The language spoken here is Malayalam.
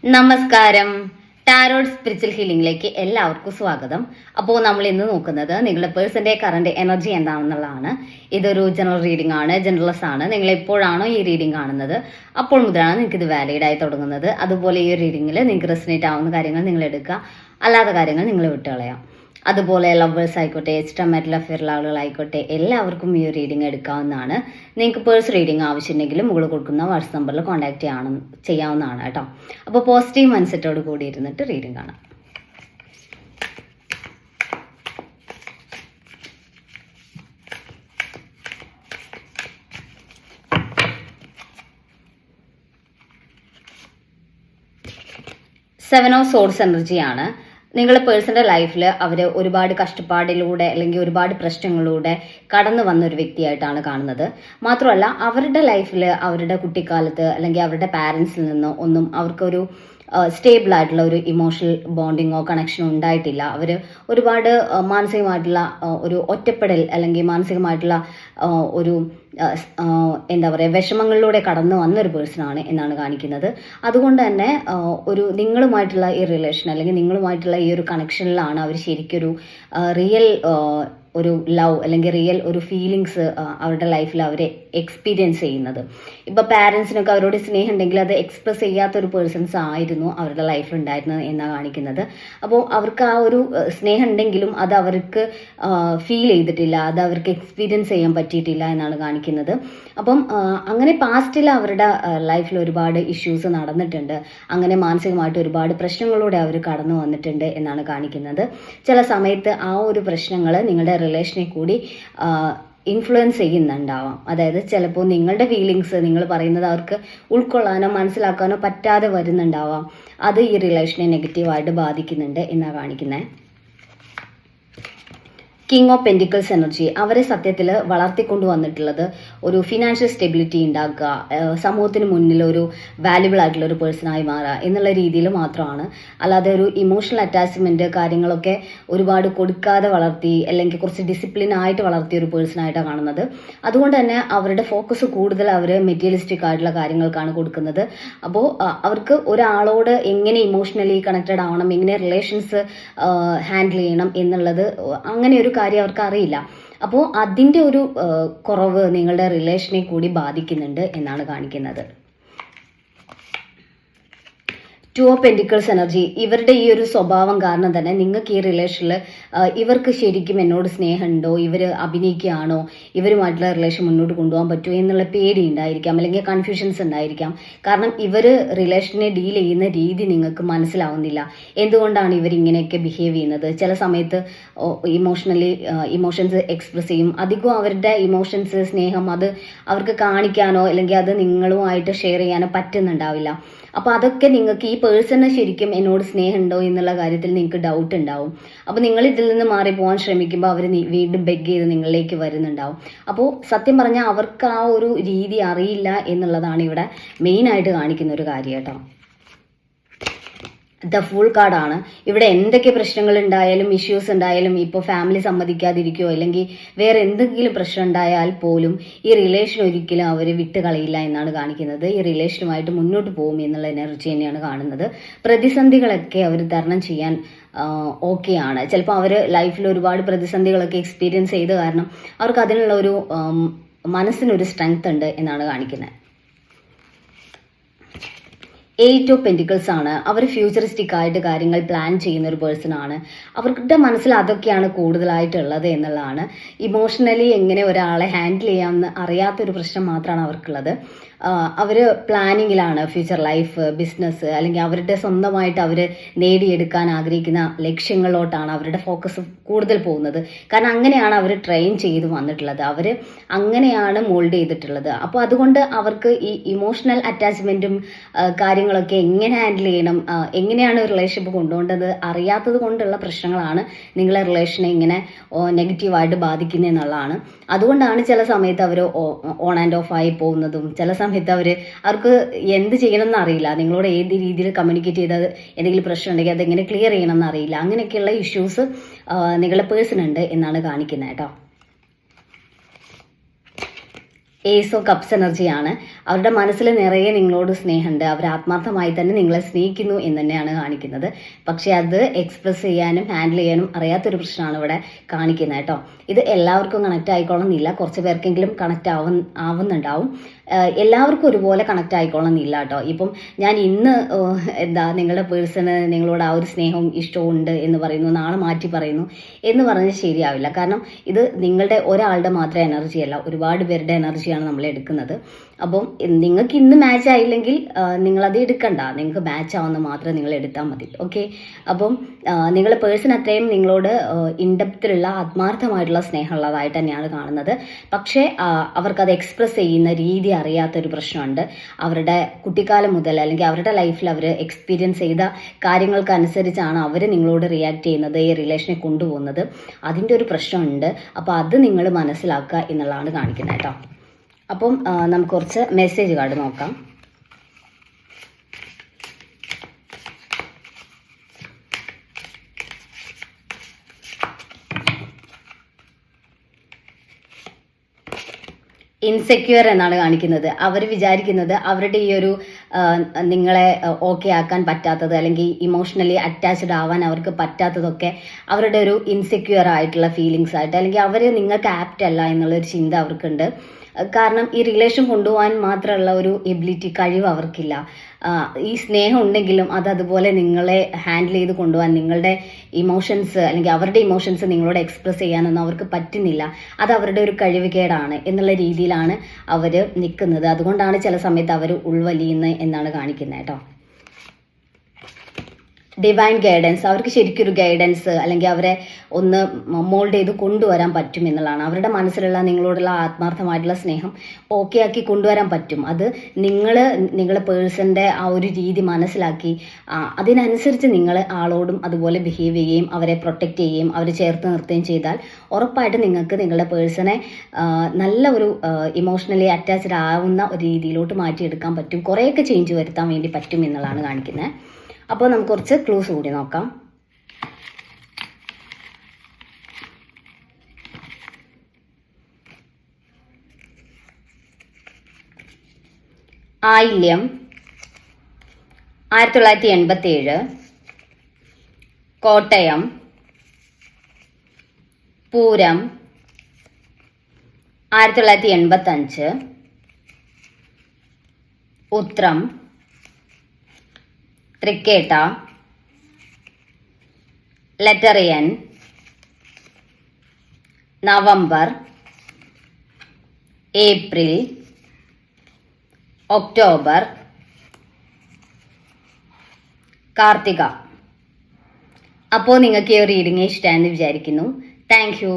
നമസ്കാരം. ടാരോട്ട് സ്പിരിച്വൽ ഹീലിംഗിലേക്ക് എല്ലാവർക്കും സ്വാഗതം. അപ്പോൾ നമ്മൾ ഇന്ന് നോക്കുന്നത് നിങ്ങളുടെ പേഴ്സന്റെ കറന്റ് എനർജി എന്താണെന്നുള്ളതാണ്. ഇതൊരു ജനറൽ റീഡിംഗ് ആണ്, ജനറൽസ് ആണ്. നിങ്ങൾ എപ്പോഴാണോ ഈ റീഡിംഗ് കാണുന്നത് അപ്പോൾ മുതലാണ് നിങ്ങൾക്ക് ഇത് വാലിഡ് ആയി തുടങ്ങുന്നത്. അതുപോലെ ഈ റീഡിംഗിൽ നിങ്ങൾക്ക് റെസിനേറ്റ് ആവുന്ന കാര്യങ്ങൾ നിങ്ങൾ എടുക്കുക, അല്ലാത്ത കാര്യങ്ങൾ നിങ്ങൾ വിട്ടുകളയാം. അതുപോലെ ലവേഴ്സ് ആയിക്കോട്ടെ, എക്സ്ട്രാ മാരിറ്റൽ അഫെയറുള്ള ആളുകളായിക്കോട്ടെ, എല്ലാവർക്കും ഈ റീഡിംഗ് എടുക്കാവുന്നതാണ്. നിങ്ങൾക്ക് പേഴ്സ് റീഡിംഗ് ആവശ്യമുണ്ടെങ്കിൽ മുകളിൽ കൊടുക്കുന്ന വാട്സ്ആപ്പ് നമ്പറിൽ കോൺടാക്ട് ചെയ്യാവുന്നതാണ് കേട്ടോ. അപ്പോൾ പോസിറ്റീവ് മൈൻഡ്സെറ്റോട് കൂടി ഇരുന്നിട്ട് റീഡിംഗ് കാണാം. സെവൻ ഓഫ് സോഡ്സ് എനർജിയാണ്. നിങ്ങളുടെ പേഴ്സണൽ ലൈഫിൽ അവർ ഒരുപാട് കഷ്ടപ്പാടിലൂടെ അല്ലെങ്കിൽ ഒരുപാട് പ്രശ്നങ്ങളിലൂടെ കടന്നു വന്ന ഒരു വ്യക്തിയായിട്ടാണ് കാണുന്നത്. മാത്രമല്ല അവരുടെ ലൈഫിൽ അവരുടെ കുട്ടിക്കാലത്ത് അല്ലെങ്കിൽ അവരുടെ പാരൻസിൽ നിന്ന് ഒന്നും അവർക്കൊരു സ്റ്റേബിൾ ആയിട്ടുള്ള ഒരു ഇമോഷണൽ ബോണ്ടിങ്ങോ കണക്ഷനോ ഉണ്ടായിട്ടില്ല. അവർ ഒരുപാട് മാനസികമായിട്ടുള്ള ഒരു ഒറ്റപ്പെടൽ അല്ലെങ്കിൽ മാനസികമായിട്ടുള്ള ഒരു എന്താ പറയുക വിഷമങ്ങളിലൂടെ കടന്നു വന്നൊരു പേഴ്സണാണ് എന്നാണ് കാണിക്കുന്നത്. അതുകൊണ്ട് തന്നെ ഒരു നിങ്ങളുമായിട്ടുള്ള ഈ റിലേഷൻ അല്ലെങ്കിൽ നിങ്ങളുമായിട്ടുള്ള ഈ ഒരു കണക്ഷനിലാണ് അവർ ശരിക്കൊരു റിയൽ ഒരു ലവ് അല്ലെങ്കിൽ റിയൽ ഒരു ഫീലിങ്സ് അവരുടെ ലൈഫിൽ അവർ എക്സ്പീരിയൻസ് ചെയ്യുന്നത്. ഇപ്പോൾ പാരൻസിനൊക്കെ അവരോട് സ്നേഹം ഉണ്ടെങ്കിൽ അത് എക്സ്പ്രസ് ചെയ്യാത്തൊരു പേഴ്സൺസ് ആയിരുന്നു അവരുടെ ലൈഫിൽ ഉണ്ടായിരുന്നത് എന്നാണ് കാണിക്കുന്നത്. അപ്പോൾ അവർക്ക് ആ ഒരു സ്നേഹം ഉണ്ടെങ്കിലും അത് അവർക്ക് ഫീൽ ചെയ്തിട്ടില്ല, അത് അവർക്ക് എക്സ്പീരിയൻസ് ചെയ്യാൻ പറ്റിയിട്ടില്ല എന്നാണ് കാണിക്കുന്നത്. അപ്പം അങ്ങനെ പാസ്റ്റിൽ അവരുടെ ലൈഫിൽ ഒരുപാട് ഇഷ്യൂസ് നടന്നിട്ടുണ്ട്. അങ്ങനെ മാനസികമായിട്ട് ഒരുപാട് പ്രശ്നങ്ങളിലൂടെ അവർ കടന്നു വന്നിട്ടുണ്ട് എന്നാണ് കാണിക്കുന്നത്. ചില സമയത്ത് ആ ഒരു പ്രശ്നങ്ങൾ നിങ്ങളുടെ റിലേഷനെ കൂടി ഇൻഫ്ലുവൻസ് ചെയ്യുന്നുണ്ടാവാം. അതായത് ചിലപ്പോൾ നിങ്ങളുടെ ഫീലിങ്സ് നിങ്ങൾ പറയുന്നത് അവർക്ക് ഉൾക്കൊള്ളാനോ മനസ്സിലാക്കാനോ പറ്റാതെ വരുന്നുണ്ടാവാം. അത് ഈ റിലേഷനെ നെഗറ്റീവായിട്ട് ബാധിക്കുന്നുണ്ട് എന്നാണ് കാണിക്കുന്നത്. കിങ് ഓഫ് പെൻറ്റിക്കിൾസ് എനർജി അവരെ സത്യത്തിൽ വളർത്തിക്കൊണ്ടു വന്നിട്ടുള്ളത് ഒരു ഫിനാൻഷ്യൽ സ്റ്റെബിലിറ്റി ഉണ്ടാക്കുക, സമൂഹത്തിന് മുന്നിൽ ഒരു വാല്യുബിൾ ആയിട്ടുള്ള ഒരു പേഴ്സണായി മാറുക എന്നുള്ള രീതിയിൽ മാത്രമാണ്. അല്ലാതെ ഒരു ഇമോഷണൽ അറ്റാച്ച്മെൻറ്റ് കാര്യങ്ങളൊക്കെ ഒരുപാട് കൊടുക്കാതെ വളർത്തി അല്ലെങ്കിൽ കുറച്ച് ഡിസിപ്ലിൻ ആയിട്ട് വളർത്തിയ ഒരു പേഴ്സണായിട്ടാണ് കാണുന്നത്. അതുകൊണ്ട് തന്നെ അവരുടെ ഫോക്കസ് കൂടുതൽ അവർ മെറ്റീരിയലിസ്റ്റിക് ആയിട്ടുള്ള കാര്യങ്ങൾക്കാണ് കൊടുക്കുന്നത്. അപ്പോൾ അവർക്ക് ഒരാളോട് എങ്ങനെ ഇമോഷണലി കണക്റ്റഡ് ആവണം, എങ്ങനെ റിലേഷൻസ് ഹാൻഡിൽ ചെയ്യണം എന്നുള്ളത് അങ്ങനെ ഒരു കാര്യം അവർക്ക് അറിയില്ല. അപ്പോൾ അതിൻ്റെ ഒരു കുറവ് നിങ്ങളുടെ റിലേഷനെ കൂടി ബാധിക്കുന്നുണ്ട് എന്നാണ് കാണിക്കുന്നത്. ടു ഓഫ് പെൻറ്റിക്കിൾസ് എനർജി ഇവരുടെ ഈ ഒരു സ്വഭാവം കാരണം തന്നെ നിങ്ങൾക്ക് ഈ റിലേഷനിൽ ഇവർക്ക് ശരിക്കും എന്നോട് സ്നേഹമുണ്ടോ, ഇവർ അഭിനയിക്കുകയാണോ, ഇവരുമായിട്ടുള്ള റിലേഷൻ മുന്നോട്ട് കൊണ്ടുപോകാൻ പറ്റുമോ എന്നുള്ള പേടി ഉണ്ടായിരിക്കാം, അല്ലെങ്കിൽ കൺഫ്യൂഷൻസ് ഉണ്ടായിരിക്കാം. കാരണം ഇവർ റിലേഷനെ ഡീൽ ചെയ്യുന്ന രീതി നിങ്ങൾക്ക് മനസ്സിലാവുന്നില്ല. എന്തുകൊണ്ടാണ് ഇവരിങ്ങനെയൊക്കെ ബിഹേവ് ചെയ്യുന്നത്? ചില സമയത്ത് ഇമോഷൻസ് എക്സ്പ്രസ് ചെയ്യും. അധികം അവരുടെ ഇമോഷൻസ് സ്നേഹം അത് അവർക്ക് കാണിക്കാനോ അല്ലെങ്കിൽ അത് നിങ്ങളുമായിട്ട് ഷെയർ ചെയ്യാനോ പറ്റുന്നുണ്ടാവില്ല. അപ്പോൾ അതൊക്കെ നിങ്ങൾക്ക് ഈ പേഴ്സണ് ശരിക്കും എന്നോട് സ്നേഹമുണ്ടോ എന്നുള്ള കാര്യത്തിൽ നിങ്ങൾക്ക് ഡൗട്ട് ഉണ്ടാവും. അപ്പോൾ നിങ്ങൾ ഇതിൽ നിന്ന് മാറിപ്പോകാൻ ശ്രമിക്കുമ്പോൾ അവർ വീണ്ടും ബെഗ് ചെയ്ത് നിങ്ങളിലേക്ക് വരുന്നുണ്ടാവും. അപ്പോൾ സത്യം പറഞ്ഞാൽ അവർക്ക് ആ ഒരു രീതി അറിയില്ല എന്നുള്ളതാണ് ഇവിടെ മെയിനായിട്ട് കാണിക്കുന്ന ഒരു കാര്യം കേട്ടോ. ദ ഫുൾ കാർഡാണ്. ഇവിടെ എന്തൊക്കെ പ്രശ്നങ്ങൾ ഉണ്ടായാലും ഇഷ്യൂസ് ഉണ്ടായാലും ഇപ്പോൾ ഫാമിലി സമ്മതിക്കാതിരിക്കുകയോ അല്ലെങ്കിൽ വേറെ എന്തെങ്കിലും പ്രശ്നം ഉണ്ടായാൽ പോലും ഈ റിലേഷൻ ഒരിക്കലും അവർ വിട്ട് കളയില്ല എന്നാണ് കാണിക്കുന്നത്. ഈ റിലേഷനുമായിട്ട് മുന്നോട്ട് പോകും എന്നുള്ള എനർജി തന്നെയാണ് കാണുന്നത്. പ്രതിസന്ധികളൊക്കെ അവർ തരണം ചെയ്യാൻ ഓക്കെയാണ്. ചിലപ്പോൾ അവർ ലൈഫിൽ ഒരുപാട് പ്രതിസന്ധികളൊക്കെ എക്സ്പീരിയൻസ് ചെയ്ത് കാരണം അവർക്ക് അതിനുള്ള ഒരു മനസ്സിനൊരു സ്ട്രെങ്ത് ഉണ്ട് എന്നാണ് കാണിക്കുന്നത്. എയ്റ്റ് ഓഫ് പെൻറ്റിക്കിൾസ് ആണ്. അവർ ഫ്യൂച്ചറിസ്റ്റിക് ആയിട്ട് കാര്യങ്ങൾ പ്ലാൻ ചെയ്യുന്ന ഒരു പേഴ്സൺ ആണ്. അവരുടെ മനസ്സിൽ അതൊക്കെയാണ് കൂടുതലായിട്ടുള്ളത് എന്നുള്ളതാണ്. ഇമോഷണലി എങ്ങനെ ഒരാളെ ഹാൻഡിൽ ചെയ്യാമെന്ന് അറിയാത്തൊരു പ്രശ്നം മാത്രമാണ് അവർക്കുള്ളത്. അവർ പ്ലാനിങ്ങിലാണ് ഫ്യൂച്ചർ ലൈഫ്, ബിസിനസ് അല്ലെങ്കിൽ അവരുടെ സ്വന്തമായിട്ട് അവർ നേടിയെടുക്കാൻ ആഗ്രഹിക്കുന്ന ലക്ഷ്യങ്ങളിലോട്ടാണ് അവരുടെ ഫോക്കസ് കൂടുതൽ പോകുന്നത്. കാരണം അങ്ങനെയാണ് അവർ ട്രെയിൻ ചെയ്ത് വന്നിട്ടുള്ളത്, അവർ അങ്ങനെയാണ് മോൾഡ് ചെയ്തിട്ടുള്ളത്. അപ്പോൾ അതുകൊണ്ട് അവർക്ക് ഈ ഇമോഷണൽ അറ്റാച്ച്മെൻറ്റും കാര്യങ്ങളൊക്കെ എങ്ങനെ ഹാൻഡിൽ ചെയ്യണം, എങ്ങനെയാണ് ഒരു റിലേഷൻഷിപ്പ് കൊണ്ടുപോകേണ്ടത് അറിയാത്തത് കൊണ്ടുള്ള പ്രശ്നങ്ങളാണ് നിങ്ങളെ റിലേഷനെ ഇങ്ങനെ നെഗറ്റീവായിട്ട് ബാധിക്കുന്നത് എന്നുള്ളതാണ്. അതുകൊണ്ടാണ് ചില സമയത്ത് അവർ ഓൺ ആൻഡ് ഓഫ് ആയി പോകുന്നതും ചില സമയത്ത് അവർക്ക് എന്ത് ചെയ്യണമെന്ന് അറിയില്ല, നിങ്ങളോട് ഏത് രീതിയിൽ കമ്മ്യൂണിക്കേറ്റ് ചെയ്താൽ എന്തെങ്കിലും പ്രശ്നം ഉണ്ടെങ്കിൽ അതെങ്ങനെ ക്ലിയർ ചെയ്യണമെന്ന് അറിയില്ല. അങ്ങനെയൊക്കെയുള്ള ഇഷ്യൂസ് നിങ്ങളുടെ പേഴ്സൺ ഉണ്ട് എന്നാണ് കാണിക്കുന്നത് കേട്ടോ. ഏസ് ഓഫ് കപ്സ് എനർജിയാണ്. അവരുടെ മനസ്സിൽ നിറയെ നിങ്ങളോട് സ്നേഹമുണ്ട്. അവർ ആത്മാർത്ഥമായി തന്നെ നിങ്ങളെ സ്നേഹിക്കുന്നു എന്ന് തന്നെയാണ് കാണിക്കുന്നത്. പക്ഷെ അത് എക്സ്പ്രസ് ചെയ്യാനും ഹാൻഡിൽ ചെയ്യാനും അറിയാത്തൊരു പ്രശ്നമാണ് ഇവിടെ കാണിക്കുന്നത് കേട്ടോ. ഇത് എല്ലാവർക്കും കണക്റ്റ് ആയിക്കോളണമെന്നില്ല, കുറച്ച് പേർക്കെങ്കിലും കണക്റ്റ് ആവുന്നുണ്ടാവും. എല്ലാവർക്കും ഒരുപോലെ കണക്റ്റ് ആയിക്കോളണമെന്നില്ല കേട്ടോ. ഇപ്പം ഞാൻ ഇന്ന് നിങ്ങളുടെ പേഴ്സണ് നിങ്ങളോട് ആ ഒരു സ്നേഹവും ഇഷ്ടവും ഉണ്ട് എന്ന് പറയുന്നു, നാളെ മാറ്റി പറയുന്നു എന്ന് പറഞ്ഞാൽ ശരിയാവില്ല. കാരണം ഇത് നിങ്ങളുടെ ഒരാളുടെ മാത്രം എനർജിയല്ല, ഒരുപാട് പേരുടെ എനർജിയാണ് നമ്മൾ എടുക്കുന്നത്. അപ്പം നിങ്ങൾക്ക് ഇന്ന് മാച്ച് ആയില്ലെങ്കിൽ നിങ്ങളത് എടുക്കണ്ട, നിങ്ങൾക്ക് മാച്ച് ആവുന്ന മാത്രം നിങ്ങൾ എടുത്താൽ മതി. ഓക്കെ. അപ്പം നിങ്ങളുടെ പേഴ്സൺ അത്രയും നിങ്ങളോട് ഇൻഡെപ്തിലുള്ള ആത്മാർത്ഥമായിട്ടുള്ള സ്നേഹമുള്ളതായിട്ട് തന്നെയാണ് കാണുന്നത്. പക്ഷേ അവർക്കത് എക്സ്പ്രസ് ചെയ്യുന്ന രീതി അറിയാത്തൊരു പ്രശ്നമുണ്ട്. അവരുടെ കുട്ടിക്കാലം മുതൽ അല്ലെങ്കിൽ അവരുടെ ലൈഫിൽ അവർ എക്സ്പീരിയൻസ് ചെയ്ത കാര്യങ്ങൾക്കനുസരിച്ചാണ് അവർ നിങ്ങളോട് റിയാക്ട് ചെയ്യുന്നത്, ഈ റിലേഷനെ കൊണ്ടുപോകുന്നത്. അതിൻ്റെ ഒരു പ്രശ്നമുണ്ട്. അപ്പോൾ അത് നിങ്ങൾ മനസ്സിലാക്കുക എന്നുള്ളതാണ് കാണിക്കുന്നത് കേട്ടോ. അപ്പം നമുക്ക് കുറച്ച് മെസ്സേജ് കാർഡ് നോക്കാം. ഇൻസെക്യൂർ എന്നാണ് കാണിക്കുന്നത്. അവർ വിചാരിക്കുന്നത് അവരുടെ ഈ ഒരു നിങ്ങളെ ഓക്കെ ആക്കാൻ പറ്റാത്തത് അല്ലെങ്കിൽ ഇമോഷണലി അറ്റാച്ച്ഡ് ആവാൻ അവർക്ക് പറ്റാത്തതൊക്കെ അവരുടെ ഒരു ഇൻസെക്യൂർ ആയിട്ടുള്ള ഫീലിങ്സ് ആയിട്ട്, അല്ലെങ്കിൽ അവർ നിങ്ങൾക്ക് ആപ്റ്റ് അല്ല എന്നുള്ളൊരു ചിന്ത അവർക്കുണ്ട്. കാരണം ഈ റിലേഷൻ കൊണ്ടുപോകാൻ മാത്രമുള്ള ഒരു എബിലിറ്റി, കഴിവ് അവർക്കില്ല. ഈ സ്നേഹം ഉണ്ടെങ്കിലും അത് അതുപോലെ നിങ്ങളെ ഹാൻഡിൽ ചെയ്ത് കൊണ്ടുപോകാൻ, നിങ്ങളുടെ ഇമോഷൻസ് അല്ലെങ്കിൽ അവരുടെ ഇമോഷൻസ് നിങ്ങളോട് എക്സ്പ്രസ് ചെയ്യാനൊന്നും അവർക്ക് പറ്റുന്നില്ല. അത് അവരുടെ ഒരു കഴിവുകേടാണ് എന്നുള്ള രീതിയിലാണ് അവർ നിൽക്കുന്നത്. അതുകൊണ്ടാണ് ചില സമയത്ത് അവർ ഉൾവലിയുന്നത് എന്നാണ് കാണിക്കുന്നത് കേട്ടോ. ഡിവൈൻ ഗൈഡൻസ്, അവർക്ക് ശരിക്കൊരു ഗൈഡൻസ് അല്ലെങ്കിൽ അവരെ ഒന്ന് മോൾഡ് ചെയ്ത് കൊണ്ടുവരാൻ പറ്റും എന്നുള്ളതാണ്. അവരുടെ മനസ്സിലുള്ള നിങ്ങളോടുള്ള ആത്മാർത്ഥമായിട്ടുള്ള സ്നേഹം ഓക്കെ ആക്കി കൊണ്ടുവരാൻ പറ്റും. അത് നിങ്ങളുടെ പേഴ്സൻ്റെ ആ ഒരു രീതി മനസ്സിലാക്കി അതിനനുസരിച്ച് നിങ്ങൾ ആളോടും അതുപോലെ ബിഹേവ് ചെയ്യുകയും അവരെ പ്രൊട്ടക്റ്റ് ചെയ്യുകയും അവരെ ചേർത്ത് നിർത്തുകയും ചെയ്താൽ ഉറപ്പായിട്ട് നിങ്ങൾക്ക് നിങ്ങളുടെ പേഴ്സണെ നല്ല ഒരു ഇമോഷണലി അറ്റാച്ച്ഡ് ആവുന്ന ഒരു രീതിയിലോട്ട് മാറ്റിയെടുക്കാൻ പറ്റും. കുറേയൊക്കെ ചേഞ്ച് വരുത്താൻ വേണ്ടി പറ്റും എന്നുള്ളതാണ് കാണിക്കുന്നത്. അപ്പോൾ നമുക്ക് കുറച്ച് ക്ലൂസ് കൂടി നോക്കാം. Ayilyam 1987, Kottayam, Pooram 1985, Uthram, Thrikketta, letter N, November, April, October, Karthika. അപ്പോൾ നിങ്ങൾക്ക് ഈ ഒരു റീഡിംഗ് ഇഷ്ടമായെന്ന് വിചാരിക്കുന്നു. Thank U.